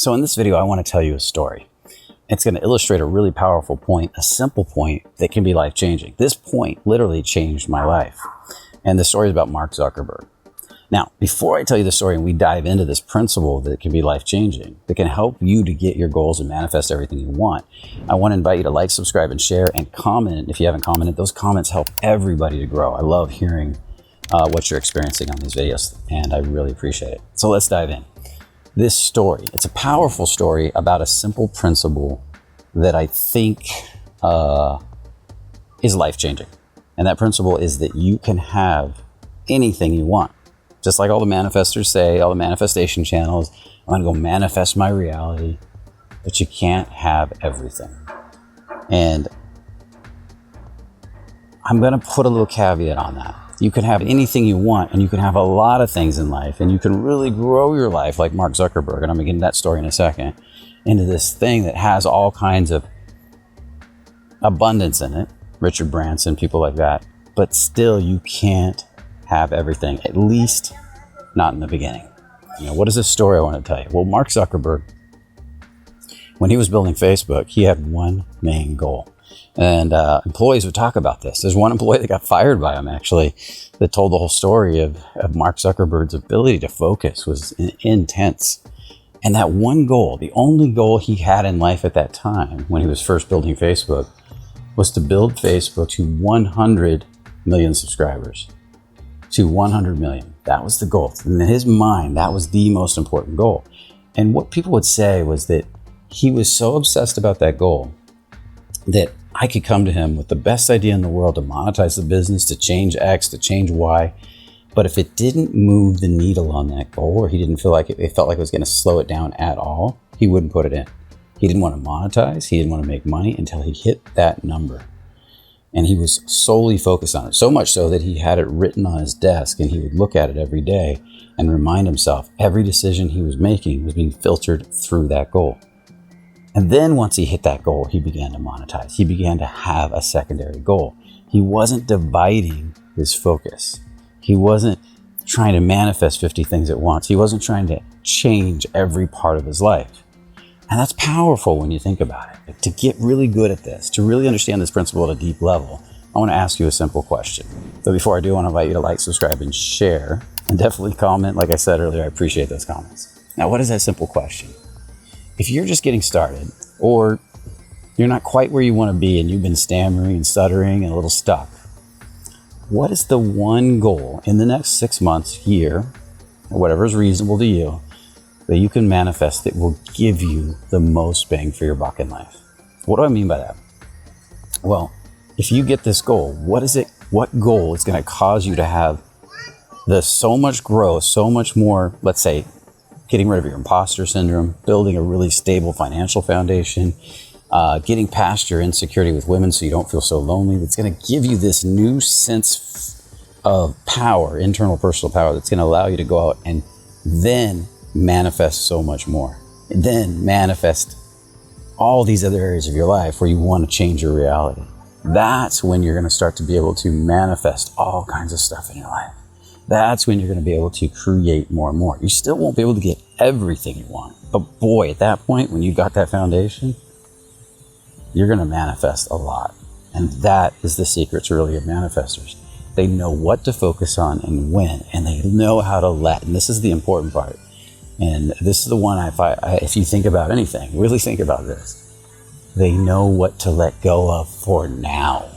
So in this video, I want to tell you a story. It's going to illustrate a really powerful point, a simple point that can be life-changing. This point literally changed my life. And the story is about Mark Zuckerberg. Now, before I tell you the story and we dive into this principle that can be life-changing, that can help you to get your goals and manifest everything you want, I want to invite you to like, subscribe, and share, and comment. If you haven't commented, those comments help everybody to grow. I love hearing what you're experiencing on these videos, and I really appreciate it. So let's dive in. This story, it's a powerful story about a simple principle that I think is life-changing. And that principle is that you can have anything you want. Just like all the manifestors say, all the manifestation channels, I'm going to go manifest my reality, but you can't have everything. And I'm going to put a little caveat on that. You can have anything you want, and you can have a lot of things in life, and you can really grow your life like Mark Zuckerberg, and I'm going to get into that story in a second, into this thing that has all kinds of abundance in it, Richard Branson, people like that, but still you can't have everything, at least not in the beginning. You know, what is this story I want to tell you? Well, Mark Zuckerberg, when he was building Facebook, he had one main goal. And employees would talk about this. There's one employee that got fired by him, actually, that told the whole story of Mark Zuckerberg's ability to focus was intense. And that one goal, the only goal he had in life at that time when he was first building Facebook, was to build Facebook to 100 million subscribers. To 100 million. That was the goal. In his mind, that was the most important goal. And what people would say was that he was so obsessed about that goal that I could come to him with the best idea in the world to monetize the business, to change X, to change Y. But if it didn't move the needle on that goal, or he didn't feel like it felt like it was going to slow it down at all, he wouldn't put it in. He didn't want to monetize. He didn't want to make money until he hit that number. And he was solely focused on it, so much so that he had it written on his desk, and he would look at it every day and remind himself every decision he was making was being filtered through that goal. And then once he hit that goal, he began to monetize. He began to have a secondary goal. He wasn't dividing his focus. He wasn't trying to manifest 50 things at once. He wasn't trying to change every part of his life. And that's powerful when you think about it. To get really good at this, to really understand this principle at a deep level, I want to ask you a simple question. But before I do, I want to invite you to like, subscribe, and share. And definitely comment. Like I said earlier, I appreciate those comments. Now, what is that simple question? If you're just getting started, or you're not quite where you want to be and you've been stammering and stuttering and a little stuck, what is the one goal in the next 6 months, year, or whatever is reasonable to you, that you can manifest that will give you the most bang for your buck in life? What do I mean by that? Well, if you get this goal, what goal is going to cause you to have so much growth, so much more, let's say, getting rid of your imposter syndrome, building a really stable financial foundation, getting past your insecurity with women so you don't feel so lonely, that's going to give you this new sense of power, internal personal power, that's going to allow you to go out and then manifest so much more. And then manifest all these other areas of your life where you want to change your reality. That's when you're going to start to be able to manifest all kinds of stuff in your life. That's when you're going to be able to create more and more. You still won't be able to get everything you want. But boy, at that point, when you've got that foundation, you're going to manifest a lot. And that is the secret to really good manifestors. They know what to focus on and when, and they know how to let. And this is the important part. And this is the one, if you think about anything, really think about this. They know what to let go of for now.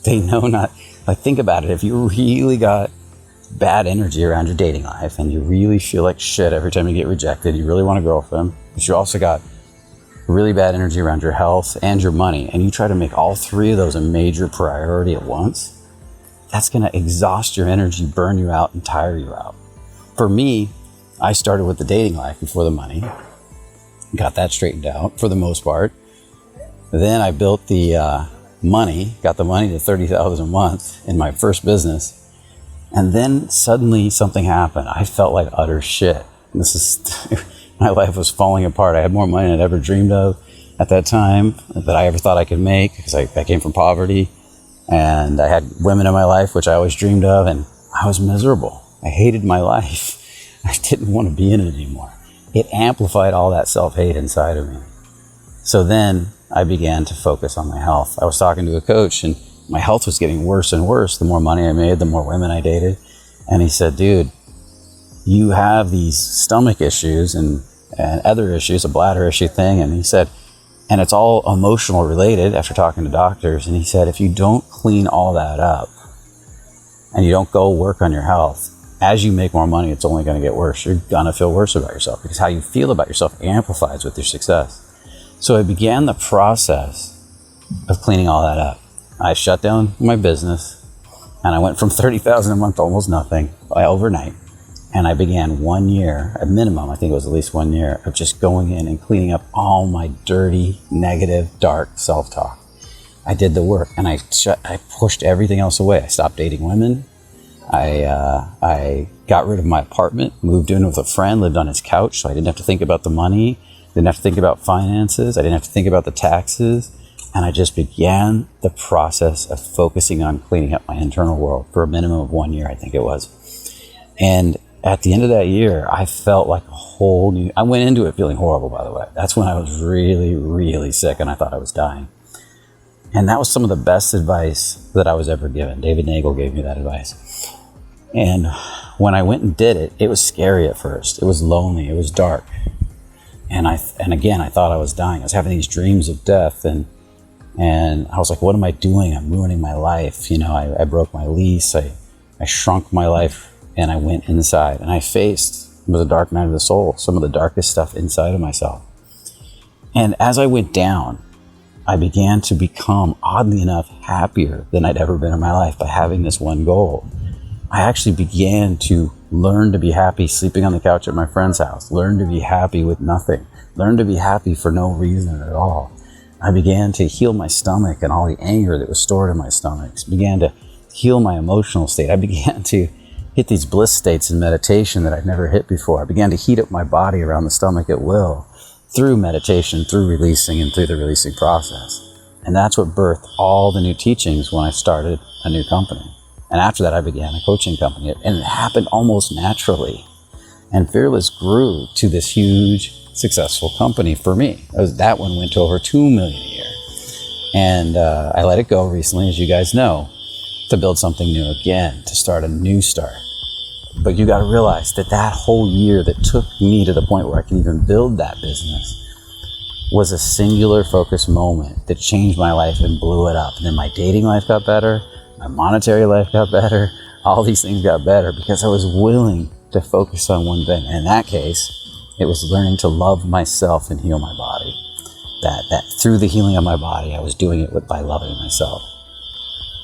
They know think about it. If you really got bad energy around your dating life and you really feel like shit every time you get rejected, you really want a girlfriend, but you also got really bad energy around your health and your money, and you try to make all three of those a major priority at once, that's going to exhaust your energy, burn you out, and tire you out. For me, I started with the dating life before the money, got that straightened out for the most part. Then I built the money, got the money to $30,000 a month in my first business. And then suddenly something happened. I felt like utter shit. My life was falling apart. I had more money than I'd ever dreamed of at that time that I ever thought I could make, because I came from poverty, and I had women in my life, which I always dreamed of, and I was miserable. I hated my life. I didn't want to be in it anymore. it amplified all that self-hate inside of me. So then I began to focus on my health. I was talking to a coach, and my health was getting worse and worse. The more money I made, the more women I dated. And he said, dude, you have these stomach issues and other issues, a bladder issue thing. And he said, and it's all emotional related after talking to doctors. And he said, if you don't clean all that up and you don't go work on your health, as you make more money, it's only going to get worse. You're going to feel worse about yourself because how you feel about yourself amplifies with your success. So I began the process of cleaning all that up. I shut down my business and I went from $30,000 a month to almost nothing overnight. And I began 1 year, a minimum, I think it was at least 1 year, of just going in and cleaning up all my dirty, negative, dark self-talk. I did the work and I pushed everything else away. I stopped dating women. I got rid of my apartment, moved in with a friend, lived on his couch, so I didn't have to think about the money, didn't have to think about finances, I didn't have to think about the taxes, and I just began the process of focusing on cleaning up my internal world for a minimum of 1 year, I think it was. And at the end of that year, I felt like a whole new... I went into it feeling horrible, by the way. That's when I was really, really sick and I thought I was dying. And that was some of the best advice that I was ever given. David Nagel gave me that advice. And when I went and did it, it was scary at first. It was lonely. It was dark. And again, I thought I was dying. I was having these dreams of death. And I was like, what am I doing? I'm ruining my life. You know, I broke my lease. I shrunk my life. And I went inside and I faced, it was a dark night of the soul, some of the darkest stuff inside of myself. And as I went down, I began to become, oddly enough, happier than I'd ever been in my life by having this one goal. I actually began to learn to be happy sleeping on the couch at my friend's house, learn to be happy with nothing, learn to be happy for no reason at all. I began to heal my stomach and all the anger that was stored in my stomach, began to heal my emotional state. I began to hit these bliss states in meditation that I'd never hit before. I began to heat up my body around the stomach at will through meditation, through releasing, and through the releasing process. And that's what birthed all the new teachings when I started a new company. And after that, I began a coaching company. And it happened almost naturally. And Fearless grew to this huge, successful company for me. That one went to over $2 million a year. And I let it go recently, as you guys know, to build something new again, to start a new start. But you got to realize that that whole year that took me to the point where I could even build that business was a singular focus moment that changed my life and blew it up. And then my dating life got better, my monetary life got better, all these things got better because I was willing to focus on one thing. And in that case, it was learning to love myself and heal my body. That through the healing of my body, I was doing it by loving myself.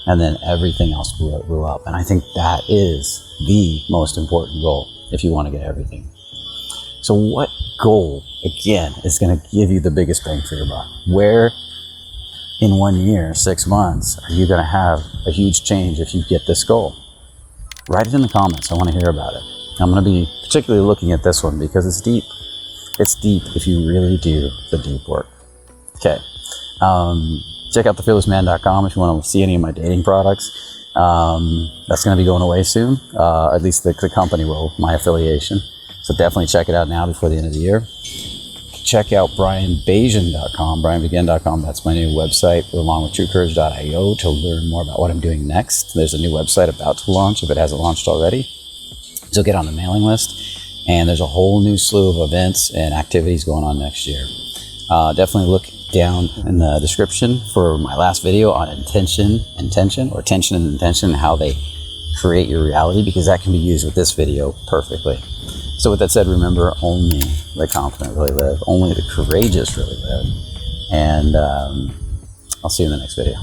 And then everything else grew up. And I think that is the most important goal if you want to get everything. So what goal, again, is going to give you the biggest bang for your buck? Where in 1 year, 6 months, are you going to have a huge change if you get this goal? Write it in the comments. I want to hear about it. I'm going to be particularly looking at this one because it's deep. It's deep if you really do the deep work. Okay. Check out thefearlessman.com if you want to see any of my dating products. That's going to be going away soon. At least the company will, my affiliation. So definitely check it out now before the end of the year. Check out brianbasian.com, that's my new website, along with truecourage.io to learn more about what I'm doing next. There's a new website about to launch if it hasn't launched already. So get on the mailing list. And there's a whole new slew of events and activities going on next year. Definitely look down in the description for my last video on tension and intention, how they create your reality, because that can be used with this video perfectly. So with that said, remember, only the confident really live, only the courageous really live. And I'll see you in the next video.